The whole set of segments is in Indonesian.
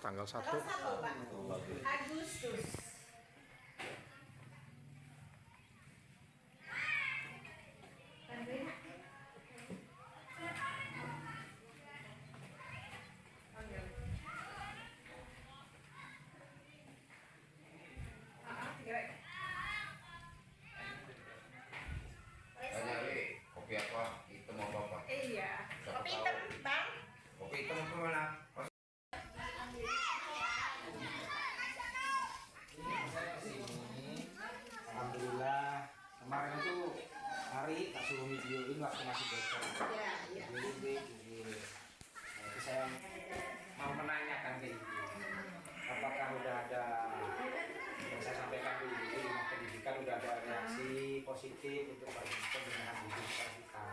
tanggal 1 Pak. Agustus. Kopi apa? Hitam apa apa? Iya. Kopi hitam, Bang. Kopi hitam apa mana? Alhamdulillah kemarin itu hari tak suruh videoin waktu masih bocor. Iya, iya. Itu saya mau menanyakan ke ibu, apakah udah ada yang saya sampaikan dulu di rumah pendidikan udah ada reaksi positif untuk pembenahan gigi kita.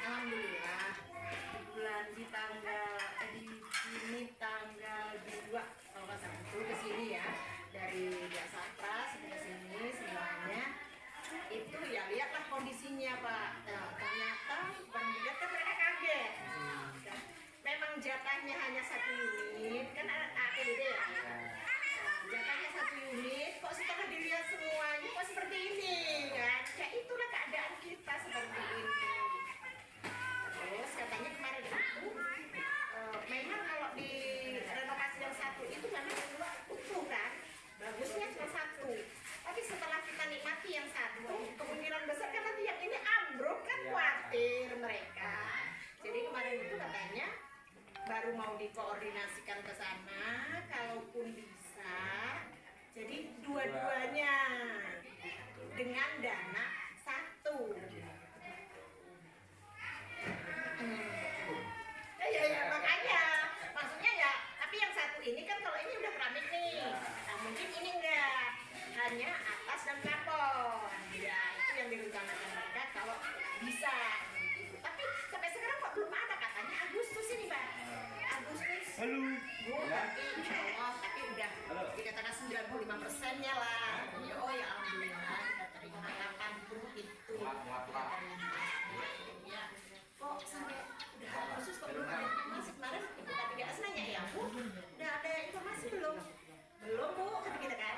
Alhamdulillah di sini tanggal 2 kalau nggak salah itu ke sini ya, dari Jasatra sampai ke sini semuanya itu ya lihatlah kondisinya Pak. Nah, ternyata lihat kan mereka kaget. Memang jatahnya hanya 1 unit kan APD ya. Jatahnya 1 unit, kok setelah dilihat semuanya kok seperti ini kan? Ya itulah keadaan kita seperti ini. Terus katanya kemarin itu memang kalau di renovasi yang 1 itu memang utuh kan, bagusnya cuma 1. Tapi setelah kita nikmati yang 1, kemungkinan besar kan nanti yang ini ambruk kan, khawatir mereka. Jadi kemarin itu katanya baru mau dikoordinasikan ke sana, kalaupun bisa. Jadi dua-duanya dengan dana 1. Ya makanya maksudnya ya, tapi yang 1 ini kan kalau ini udah keramik nih, nah mungkin ini enggak, hanya atas dan plafon ya, itu yang direncanakan mereka kalau bisa gitu. Tapi sampai sekarang kok belum ada, katanya Agustus ini Pak, Agustus. Halo Bu, tapi insya Allah tapi udah dikatakan 95%-nya lah. Oh ya alhamdulillah kita terima, kapan pun itu kita terima ya. Kok sampai udah Agustus kok belum ada informasi? Kemarin Ibu K3S nanya ya Bu, udah ada informasi belum? Belum Bu, kata kita kan.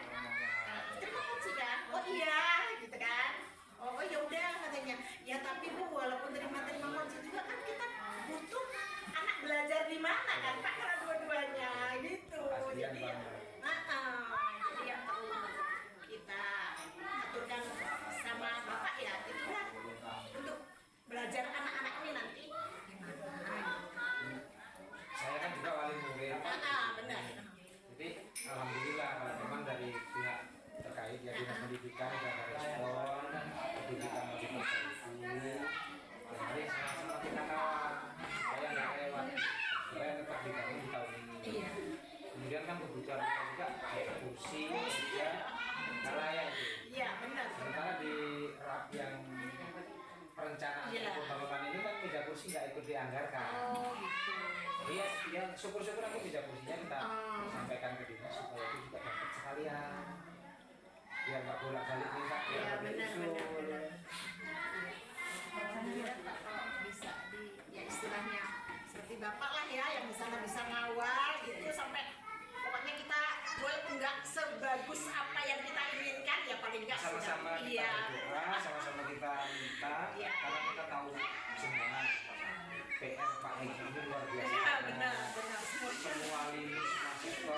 Terima kasih kan? Oh iya, gitu kan. Oh ya udah katanya. Ya tapi Bu, walaupun terima kunci juga kan kita butuh anak belajar di mana kan Pak, karena dua-duanya gitu. Jadi ya, jadi ya perlu kita aturkan sama Bapak ya, itulah untuk belajar anak-anak ini nanti gimana. Saya kan juga wali murid. Benar. Jadi alhamdulillah kalau memang dari pihak terkait ya dinas pendidikan sudah ada respon, pendidikan mau diperbaiki. Jadi sama-sama kita kawal supaya nggak lewat, supaya tetap dibangun di tahun ini. Iya. Kemudian kan kebutuhan kita juga kayak kursi juga nggak layak itu. Iya benar. Sementara di RAP yang perencanaan pembangunan ini kan meja kursi nggak ikut dianggarkan. Oh gitu. Iya, ya syukur-syukur aku meja kursinya kita sampaikan ke dinas supaya itu juga dapat sekalian. Biar nggak bolak-balik minta. Iya benar. Alhamdulillah Pak kalau bisa di ya istilahnya seperti Bapak lah ya yang bisa ngawal gitu sampai pokoknya kita boleh enggak sebagus apa yang kita inginkan ya paling enggak sama-sama kita berdoa, sama-sama kita minta karena kita tahu semua PR Pak Egi ini luar biasa. Iya benar. Semua lini mahasiswa,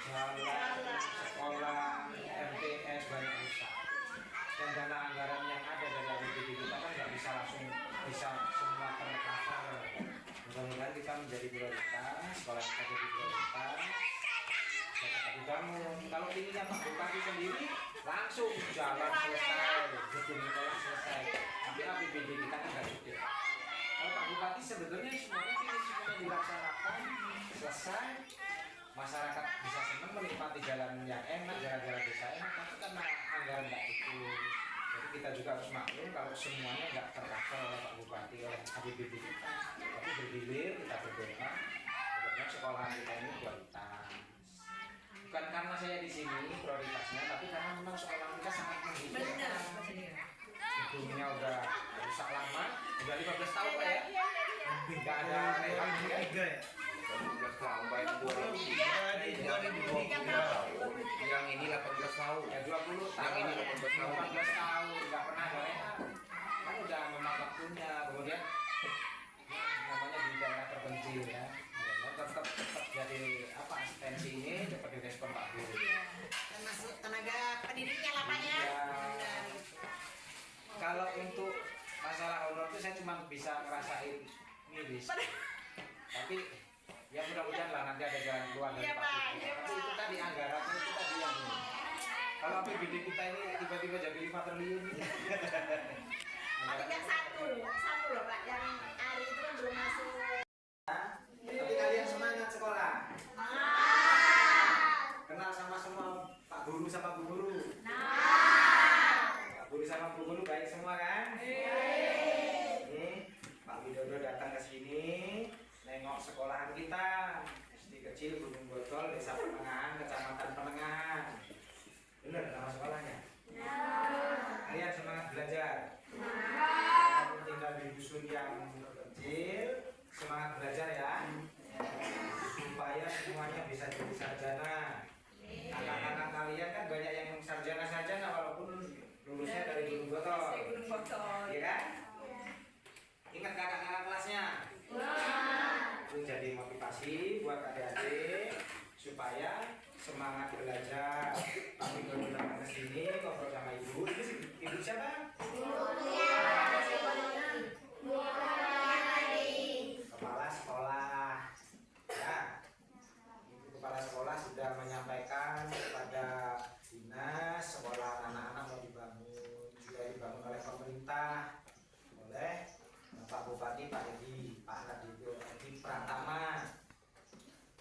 jalan, sekolah, MTS banyak rusak. Dan dana anggaran yang ada dari APBD kita kan nggak bisa langsung bisa semua tercover. Mudah-mudahan kita menjadi prioritas, sekolah kita jadi prioritas. Kita dibangun. Kalau ininya Pak Bupati sendiri langsung jalan selesai, gedung sekolah selesai. Tapi APBD kita kan nggak cukup. Kalau Pak Bupati sebetulnya semuanya dilaksanakan selesai, masyarakat bisa senang menikmati jalan yang enak, jalan-jalan desa enak, tapi karena anggaran nggak cukup. Jadi kita juga harus maklum kalau semuanya nggak tercover oleh Pak Bupati, oleh APBD kita. Tapi bergilir kita berdoa, mudah-mudahan sekolah kita ini kualitas. Bukan karena saya di sini prioritasnya, tapi karena memang sekolah kita sangat menghidupkan. Benar. Gedungnya udah rusak lama, udah 15 tahun Pak ya. Nggak ada rehab juga. 15 tahun, bayar 23 tahun. Yang ini 18 tahun. Ya 20 tahun. Yang ini 18 tahun. 18 tahun nggak pernah gorengan. Kan udah memang waktunya. Kemudian namanya di daerah terpencil ya. Ya, tetap jadi apa asistensi ini dapat direspon Pak Guru. Termasuk tenaga pendidiknya lah Pak ya. Ya. Kalau untuk masalah honor itu saya cuma bisa ngerasain miris. Tapi ya mudah-mudahan lah nanti ada jalan keluar dari Iya, Pak Pak. Guru. Iya, Tapi Pak. itu tadi anggaran itu tadi yang ini. Kalau APBD kita ini tiba-tiba jadi 5 triliun. Paling nggak satu loh Pak. Yang hari itu kan belum masuk. Tapi kalian semangat sekolah. Kenal sama semua Pak Guru sama Bu Guru. Pak Guru sama Bu Guru baik semua kan? Ini Pak Widodo datang ke sini, nengok sekolahan kita. SD kecil Gunung Botol, Desa Penengahan, Kecamatan Penengahan. Bener nama sekolahnya? Kalian semangat belajar. Kalian tinggal di dusun yang kecil, semangat belajar ya. Supaya semuanya bisa jadi sarjana. Anak-anak kalian kan banyak yang sarjana walaupun lulusnya dari Gunung Botol. Iya kan? Ingat kakak-kakak kelasnya? Itu jadi motivasi buat adik-adik supaya semangat belajar. Kami baru datang ke sini ngobrol sama ibu. Ibu siapa? Kepala sekolah. Ya. Ibu kepala sekolah sudah menyampaikan kepada dinas sekolah anak-anak mau dibangun, juga dibangun oleh pemerintah, oleh Pak Bupati Pak Edi, Pak Edi Pratama.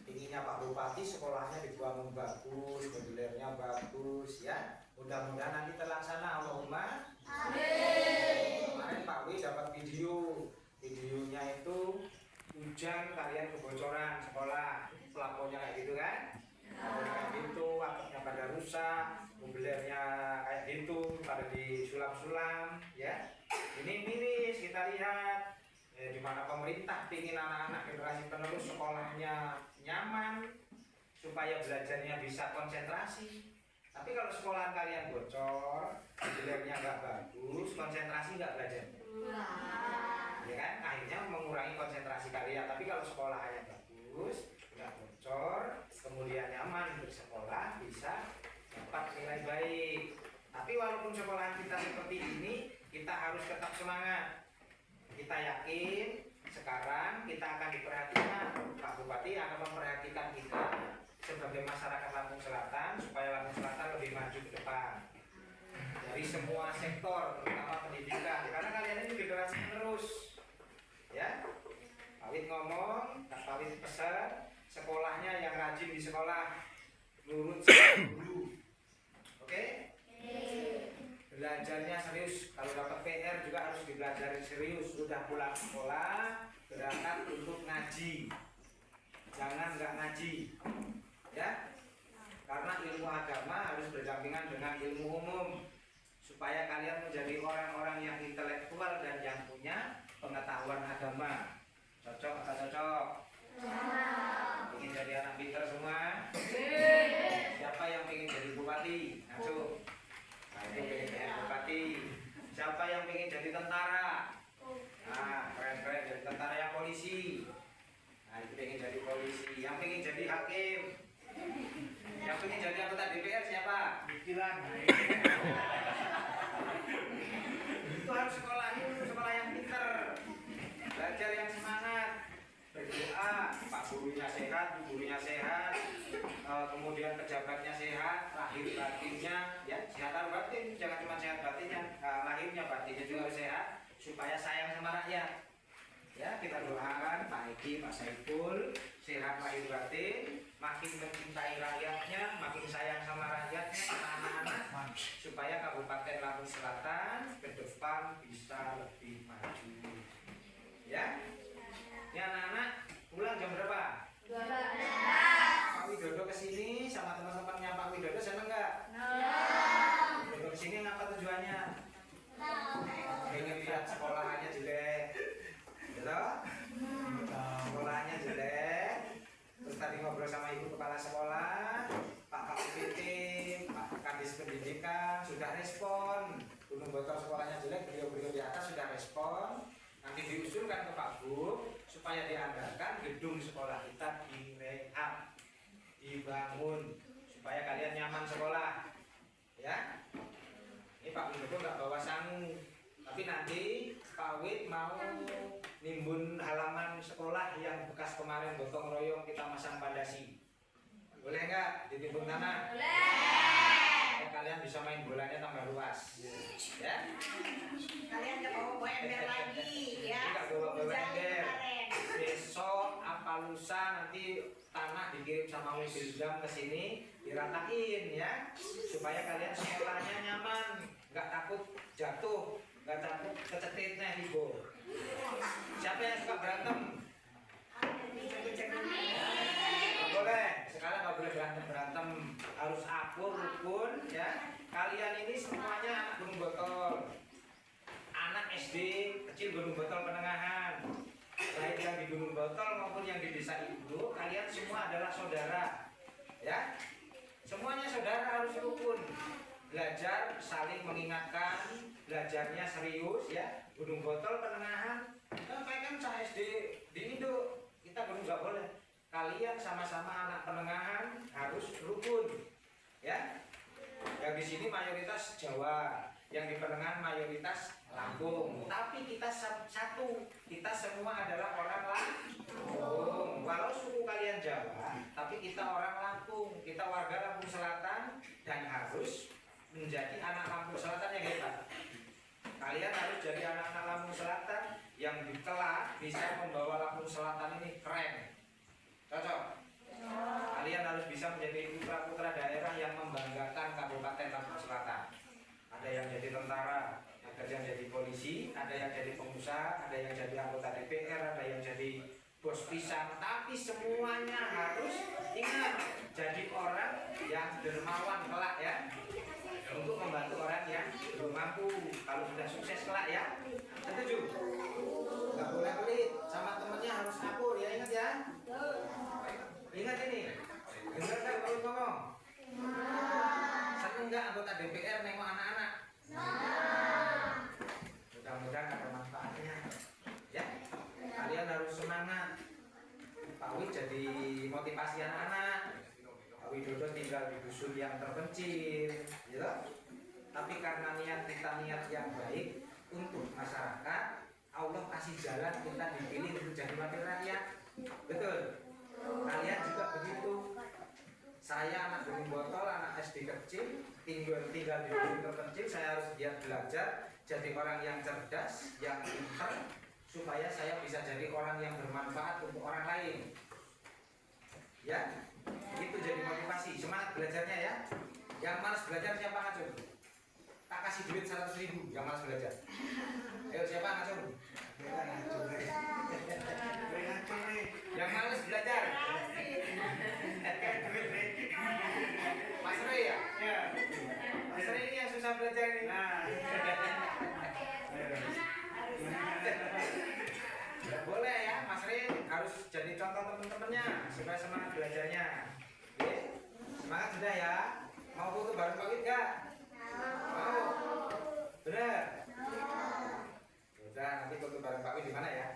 Inginnya Pak Bupati sekolahnya dibangun bagus, modulernya bagus ya. Mudah-mudahan nanti terlaksana. Allahumma amin. Kemarin Pak Wi dapat videonya itu hujan kalian kebocoran sekolah, pelapornya kayak gitu kan? Pelapornya kayak gitu, atapnya pada rusak, modulernya kayak gitu, pada disulam-sulam ya. Ini miris kita lihat. Di mana pemerintah ingin anak-anak generasi penerus sekolahnya nyaman supaya belajarnya bisa konsentrasi. Tapi kalau sekolahan kalian bocor, modulernya nggak bagus, konsentrasi nggak belajar. Ya kan? Akhirnya mengurangi konsentrasi kalian. Tapi kalau sekolahnya bagus, nggak bocor, kemudian nyaman bersekolah, bisa dapat nilai baik. Tapi walaupun sekolahan kita seperti ini, kita harus tetap semangat. Kita yakin sekarang kita akan diperhatikan. Pak Bupati akan memperhatikan kita sebagai masyarakat Lampung Selatan supaya Lampung Selatan lebih maju ke depan dari semua sektor, terutama pendidikan. Karena kalian ini generasi penerus, ya. Pak Wid ngomong, Pak Wid pesan sekolahnya yang rajin di sekolah, nurut sama guru, oke? Belajarnya serius, kalau dapat PR juga harus dipelajari serius. Sudah pulang sekolah, berangkat untuk ngaji. Jangan nggak ngaji, ya. Karena ilmu agama harus berdampingan dengan ilmu umum, supaya kalian menjadi orang-orang yang intelektual dan yang punya pengetahuan agama. Cocok atau cocok? Ingin jadi anak pintar semua? Siapa yang ingin jadi bupati? Ayo. Nah, itu pengen jadi bupati. Siapa yang pengen jadi tentara? Nah, keren-keren jadi tentara yang polisi. Nah, itu pengen jadi polisi. Yang pengen jadi hakim. Yang pengen jadi anggota DPR siapa? Pikiran. Itu harus sekolah itu, sekolah yang pintar. Belajar yang semangat. Berdoa, Pak gurunya sehat, Bu gurunya sehat, kemudian pejabatnya sehat, lahir batinnya, ya sehat batin, jangan cuma sehat batinnya, lahirnya batinnya juga harus sehat, supaya sayang sama rakyat. Ya kita doakan Pak Edi, Pak Saiful sehat lahir batin, makin mencintai rakyatnya, makin sayang sama rakyatnya, anak-anak, supaya Kabupaten Lampung Selatan ke depan bisa lebih maju. Ya. Ini anak-anak pulang jam berapa? 12. Pak Widodo kesini sama teman-temannya Pak Widodo seneng nggak? Widodo kesini ngapa tujuannya? Pengen lihat sekolahannya jelek, gitu? Sekolahannya jelek, terus supaya diandalkan gedung sekolah kita direhab, dibangun supaya kalian nyaman sekolah. Ya, ini Pak Widodo nggak bawa sangu, tapi nanti Pak Wid mau nimbun halaman sekolah yang bekas kemarin gotong royong kita masang pondasi. Boleh nggak ditimbun tanah? Boleh. Kalian bisa main bolanya tambah luas. Ya. Kalian nggak bawa ember lagi ya. Nggak bawa ember. Kemarin. Besok apa lusa nanti tanah dikirim sama mobil dam ke sini diratain ya, supaya kalian sekolahnya nyaman, nggak takut jatuh, nggak takut kecetitnya ibu. Siapa yang suka berantem? Nggak boleh. Sekarang nggak boleh berantem, harus akur rukun ya. Kalian ini semuanya anak gunung botol, anak SD kecil gunung botol penerangan. Baik yang di Gunung Botol maupun yang di desa Ibu, kalian semua adalah saudara. Ya. Semuanya saudara, harus rukun. Belajar saling mengingatkan, belajarnya serius ya. Gunung Botol penerangan. Sampai kan saya SD di Indo, kita belum nggak boleh. Kalian sama-sama anak penengahan harus rukun. Ya. Yang di sini mayoritas Jawa, yang di penengahan mayoritas Lampung, tapi kita satu, kita semua adalah orang Lampung. Walau suku kalian Jawa, tapi kita orang Lampung, kita warga Lampung Selatan dan harus menjadi anak Lampung Selatan yang hebat. Kalian harus jadi anak-anak Lampung Selatan yang kelak bisa membawa Lampung Selatan ini keren. Cocok? Kalian harus bisa menjadi putra-putra daerah yang membanggakan Kabupaten Lampung Selatan. Ada yang jadi tentara, ada yang jadi polisi, ada yang jadi pengusaha, ada yang jadi anggota DPR, ada yang jadi bos pisang. Tapi semuanya harus ingat jadi orang yang dermawan kelak ya, untuk membantu orang yang belum mampu. Kalau sudah sukses kelak ya, setuju? Gak boleh pelit, sama temennya harus akur ya, ingat ya. Ingat ini, dengar kan kalau ngomong. Seneng nggak anggota DPR nengok anak-anak? Mudah-mudahan ada manfaatnya. Ya, kalian harus semangat. Pak Wid jadi motivasi anak-anak. Pak Widodo tinggal di dusun yang terpencil, gitu. Tapi karena niat kita niat yang baik untuk masyarakat, Allah kasih jalan kita dipilih untuk jadi wakil rakyat. Betul. Kalian juga begitu. Saya anak Gunung Botol, anak SD kecil, tinggal di dusun terpencil. Saya harus giat belajar, jadi orang yang cerdas, yang pintar, supaya saya bisa jadi orang yang bermanfaat untuk orang lain. Ya, itu jadi motivasi. Semangat belajarnya ya. Yang malas belajar siapa ngacung? Tak kasih duit 100.000 yang malas belajar. Ayo siapa ngacung? Yang malas belajar. Mas Rey ya? Ya. Mas Rey ini yang susah belajar ini. Boleh ya, Mas Rey harus jadi contoh teman-temannya supaya semangat belajarnya. Oke? Semangat sudah ya. Mau foto bareng Pak Wid gak? Mau? Bener? Udah, nanti foto bareng Pak Wid di mana ya?